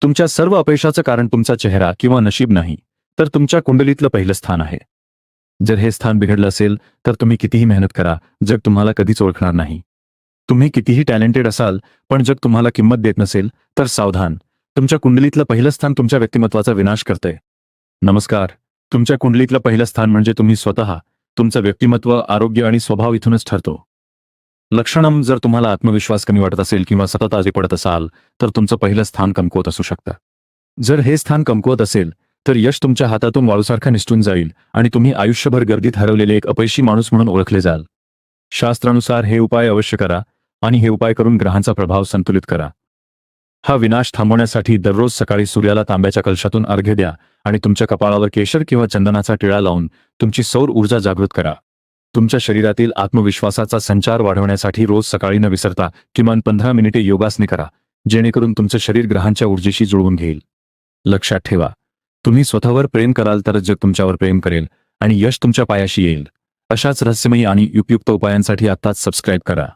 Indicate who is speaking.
Speaker 1: तुमच्या सर्व अपयशाचं कारण तुमचा चेहरा किंवा नशीब नाही, तर तुमच्या कुंडलीतलं पहिलं स्थान आहे. जर हे स्थान बिघडलं असेल तर तुम्ही कितीही मेहनत करा, जग तुम्हाला कधीच ओळखणार नाही. तुम्ही कितीही टॅलेंटेड असाल, पण जग तुम्हाला किंमत देत नसेल तर सावधान. तुमच्या कुंडलीतलं पहिलं स्थान तुमच्या व्यक्तिमत्वाचा विनाश करतंय. नमस्कार. तुमच्या कुंडलीतलं पहिलं स्थान म्हणजे तुम्ही स्वतः. तुमचं व्यक्तिमत्व, आरोग्य आणि स्वभाव इथूनच ठरतो. लक्षणम. जर तुम्हाला आत्मविश्वास कमी वाटत असेल किंवा सतत आजारी पडत असाल तर तुमचं पहिलं स्थान कमकुवत असू शकतं. जर हे स्थान कमकुवत असेल तर यश तुमच्या हातातून वाळूसारखा निसटून जाईल आणि तुम्ही आयुष्यभर गर्दीत हरवलेले एक अपयशी माणूस म्हणून ओळखले जाल. शास्त्रानुसार हे उपाय अवश्य करा आणि हे उपाय करून ग्रहांचा प्रभाव संतुलित करा. हा विनाश थांबवण्यासाठी दररोज सकाळी सूर्याला तांब्याच्या कलशातून अर्घ्य द्या आणि तुमच्या कपाळावर केशर किंवा चंदनाचा टिळा लावून तुमची सौर ऊर्जा जागृत करा. तुमच्या शरीरातील आत्मविश्वासाचा संचार वाढवण्यासाठी रोज सकाळी न विसरता किमान 15 मिनिटे योगासने करा, जेणेकरून तुमचं शरीर ग्रहांच्या ऊर्जेशी जुळवून घेईल. लक्षात ठेवा, तुम्ही स्वतःवर प्रेम कराल तरच जग तुमच्यावर प्रेम करेल आणि यश तुमच्या पायाशी येईल. अशाच रहस्यमयी आणि उपयुक्त उपायांसाठी आत्ताच सबस्क्राईब करा.